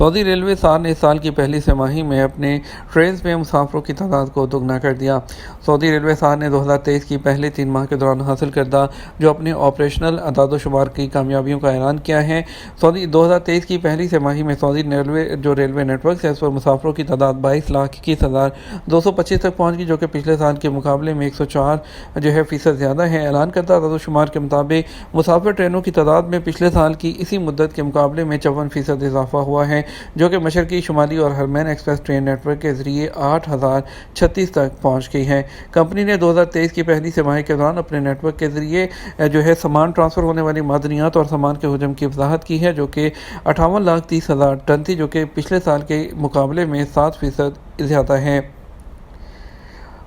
سعودی railway نے اس سال کی پہلی سہ ماہی میں اپنے ٹرینز میں مسافروں کی تعداد کو دوگنا کر دیا۔ سعودی ریلوے نے 2023 کی پہلے 3 ماہ کے دوران حاصل کردہ جو اپنے آپریشنل اعداد و شمار کی کامیابیوں کا اعلان کیا ہے۔ 2023 کی پہلی سہ ماہی میں سعودی ریلوے نیٹ ورک ہے، اس پر مسافروں کی تعداد 22,21,225 تک پہنچ گئی، جو کہ پچھلے سال کے مقابلے میں 104% زیادہ ہے۔ اعلان کردہ اعداد و شمار کے مطابق مسافر ٹرینوں کی تعداد میں پچھلے سال کی اسی مدت کے مقابلے میں 54% اضافہ ہوا ہے، جو کہ مشرقی، شمالی اور حرمین ایکسپریس ٹرین نیٹ ورک کے ذریعے 8,036 تک پہنچ گئی ہے۔ کمپنی نے 2023 کی پہلی سہ ماہی کے دوران اپنے نیٹ ورک کے ذریعے سامان ٹرانسفر ہونے والی معدنیات اور سامان کے حجم کی وضاحت کی ہے، جو کہ 58,30,000 ٹن تھی، جو کہ پچھلے سال کے مقابلے میں 7% زیادہ ہے۔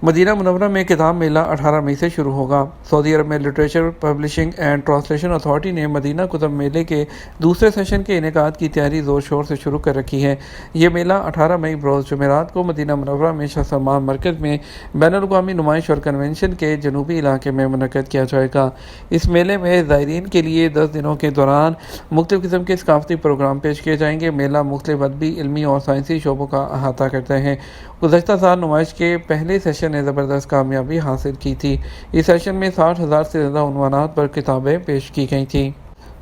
مدینہ منورہ میں کتاب میلہ 18 مئی سے شروع ہوگا۔ سعودی عرب میں literature publishing and translation authority نے مدینہ کتب میلے کے دوسرے سیشن کے انعقاد کی تیاری زور شور سے شروع کر رکھی ہے۔ یہ میلہ 18 مئی بروز جمعرات کو مدینہ منورہ میں شاہ سلمان مرکز میں بین الاقوامی نمائش اور کنونشن کے جنوبی علاقے میں منعقد کیا جائے گا۔ اس میلے میں زائرین کے لیے 10 دنوں کے دوران مختلف قسم کے ثقافتی پروگرام پیش کیے جائیں گے۔ میلہ مختلف ادبی، علمی اور سائنسی شعبوں کا احاطہ کرتا ہے۔ گزشتہ سال نمائش کے پہلے سیشن نے زبردست کامیابی حاصل کی تھی۔ اس سیشن میں 60,000 سے زیادہ عنوانات پر کتابیں پیش کی گئی تھیں۔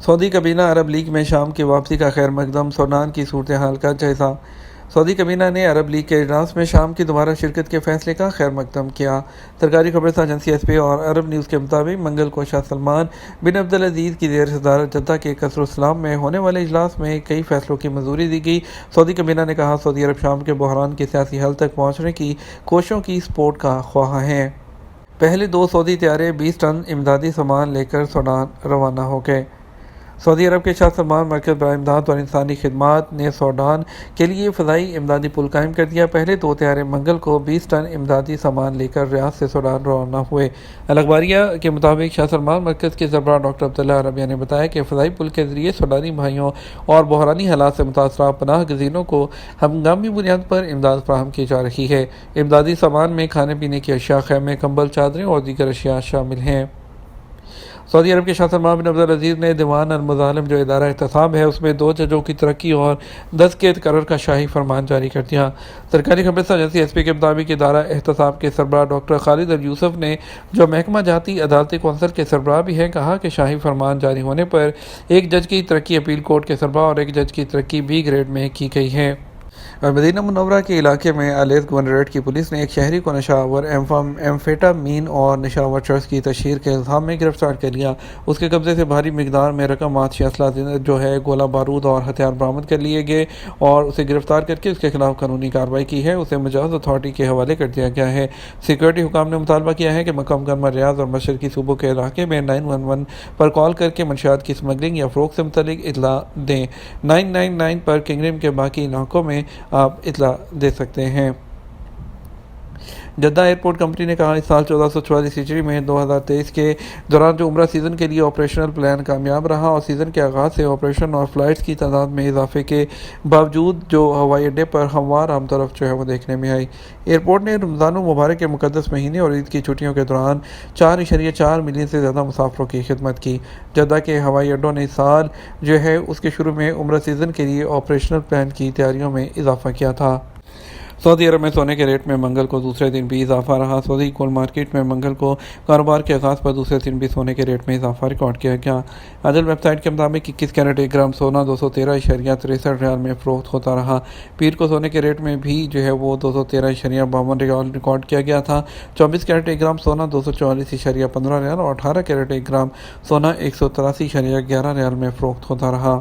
سعودی کابینہ عرب لیگ میں شام کی واپسی کا خیر مقدم، سوڈان کی صورتحال کا جائزہ۔ سعودی کابینہ نے عرب لیگ کے اجلاس میں شام کی دوبارہ شرکت کے فیصلے کا خیر مقدم کیا۔ سرکاری خبررساں ایجنسی ایس پی اور عرب نیوز کے مطابق منگل کو شاہ سلمان بن عبدالعزیز کی زیر صدارت جدہ کے قصر السلام میں ہونے والے اجلاس میں کئی فیصلوں کی منظوری دی گئی۔ سعودی کابینہ نے کہا، سعودی عرب شام کے بحران کے سیاسی حل تک پہنچنے کی کوششوں کی سپورٹ کا خواہاں ہے۔ پہلے 2 سعودی طیارے 20 ٹن امدادی سامان لے کر سوڈان روانہ ہو گئے۔ سعودی عرب کے شاہ سلمان مرکز برائے امداد اور انسانی خدمات نے سوڈان کے لیے فضائی امدادی پل قائم کر دیا۔ پہلے 2 طیارے منگل کو 20 ٹن امدادی سامان لے کر ریاض سے سوڈان روانہ ہوئے۔ الاخباریہ کے مطابق شاہ سلمان مرکز کے سربراہ ڈاکٹر عبداللہ عربیہ نے بتایا کہ فضائی پل کے ذریعے سوڈانی بھائیوں اور بحرانی حالات سے متاثرہ پناہ گزینوں کو ہنگامی بنیاد پر امداد فراہم کی جا رہی ہے۔ امدادی سامان میں کھانے پینے کی اشیاء، خیمے، کمبل، چادریں اور دیگر اشیاء شامل ہیں۔ سعودی عرب کے شاہ سلمان بن عبدالعزیز نے دیوان المظالم، جو ادارہ احتساب ہے، اس میں 2 ججوں کی ترقی اور 10 کے تقرر کا شاہی فرمان جاری کر دیا۔ سرکاری خبررساں ایجنسی ایس پی کے مطابق ادارہ احتساب کے سربراہ ڈاکٹر خالد اليوسف نے، جو محکمہ جاتی عدالتی کونسل کے سربراہ بھی ہیں، کہا کہ شاہی فرمان جاری ہونے پر 1 جج کی ترقی اپیل کورٹ کے سربراہ اور 1 جج کی ترقی بی گریڈ میں کی گئی ہے۔ اور مدینہ منورہ کے علاقے میں الیس گورنریٹ کی پولیس نے ایک شہری کو نشاور ایمفیٹامین اور نشاور چرس کی تشہیر کے الزام میں گرفتار کر لیا۔ اس کے قبضے سے بھاری مقدار میں رقم آتشی اسلحہ گولہ بارود اور ہتھیار برآمد کر لیے گئے اور اسے گرفتار کر کے اس کے خلاف قانونی کارروائی کی ہے۔ اسے مجاز اتھارٹی کے حوالے کر دیا گیا ہے۔ سیکورٹی حکام نے مطالبہ کیا ہے کہ مکہ مکرمہ، ریاض اور مشرقی صوبوں کے علاقے میں 911 پر کال کر کے منشیات کی سمگلنگ یا فروخت سے متعلق اطلاع دیں۔ 999 پر کنگڈم کے باقی علاقوں میں آپ اطلاع دے سکتے ہیں۔ جدہ ایئرپورٹ کمپنی نے کہا، اس سال 1444 ہجری میں 2023 کے دوران جو عمرہ سیزن کے لیے آپریشنل پلان کامیاب رہا اور سیزن کے آغاز سے آپریشن اور فلائٹس کی تعداد میں اضافے کے باوجود جو ہوائی اڈے پر ہموار عام طرف وہ دیکھنے میں آئی۔ ایئرپورٹ نے رمضان المبارک کے مقدس مہینے اور عید کی چھٹیوں کے دوران 4.4 ملین سے زیادہ مسافروں کی خدمت کی۔ جدہ کے ہوائی اڈوں نے اس سال اس کے شروع میں عمرہ سیزن کے لیے آپریشنل پلان کی تیاریوں میں اضافہ کیا تھا۔ سعودی عرب میں سونے کے ریٹ میں منگل کو دوسرے دن بھی اضافہ رہا۔ سعودی گولڈ مارکیٹ میں منگل کو کاروبار کے آغاز پر دوسرے دن بھی سونے کے ریٹ میں اضافہ ریکارڈ کیا گیا۔ عدل ویب سائٹ کے مطابق 21 کیرٹ 1 گرام سونا 213.63 ریال میں فروخت ہوتا رہا۔ پیر کو سونے کے ریٹ میں بھی وہ 213.52 ریال ریکارڈ کیا گیا تھا۔ 24 کیرٹ 1 گرام سونا 244.15 ریال اور 18 کیرٹ 1 گرام سونا 183.11 ریال میں فروخت ہوتا رہا۔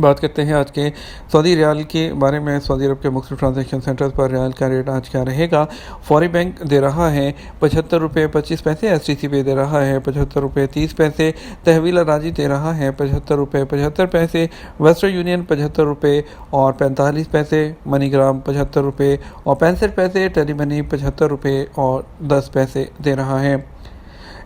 بات کرتے ہیں آج کے سعودی ریال کے بارے میں۔ سعودی عرب کے مختلف ٹرانزیکشن سینٹرز پر ریال کا ریٹ آج کیا رہے گا؟ فوری بینک دے رہا ہے 75 روپے 25 پیسے، ایس ٹی سی پے دے رہا ہے 75 روپے 30 پیسے، تحویل اراضی دے رہا ہے 75 روپے 75 پیسے، ویسٹرن یونین 75 روپے اور 45 پیسے، منی گرام 75 روپے اور 65 پیسے، ٹیلی منی 75 روپے اور 10 پیسے دے رہا ہے۔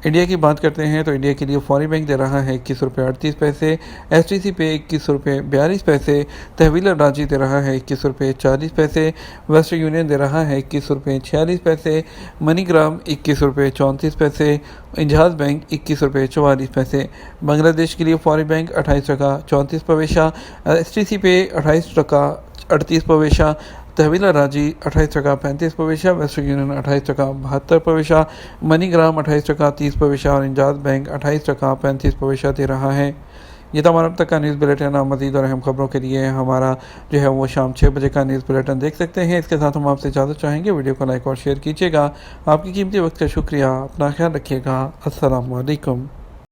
انڈیا کی بات کرتے ہیں تو انڈیا کے لیے فوری بینک دے رہا ہے 21 روپے 38 پیسے، ایس ٹی سی پے 21 روپے 42 پیسے، تحویل راجی دے رہا ہے 21 روپے 40 پیسے، ویسٹرن یونین دے رہا ہے 21 روپے 46 پیسے، منی گرام 21 روپے 34 پیسے، انجاز بینک 21 روپے 44 پیسے۔ بنگلہ دیش کے لیے فوری بینک 28 ٹکا 34 پیسہ، ایس ٹی سی پے 28 ٹکا 38 پیسہ، تحویل راجی 28 ٹکا 35 پیسہ، ویسٹرن یونین 28 ٹکا 72 پیسہ، منی گرام 28 ٹکا 30 پیسہ اور انجاز بینک 28 ٹکا 35 پیسہ دے رہا ہے۔ یہ تمام اب تک کا نیوز بلیٹن، مزید اور اہم خبروں کے لیے ہمارا جو ہے وہ شام 6 بجے کا نیوز بلیٹن دیکھ سکتے ہیں۔ اس کے ساتھ ہم آپ سے اجازت چاہیں گے، ویڈیو کو لائک اور شیئر کیجیے گا۔ آپ کی قیمتی وقت کا شکریہ، اپنا خیال رکھیے گا۔ السلام علیکم۔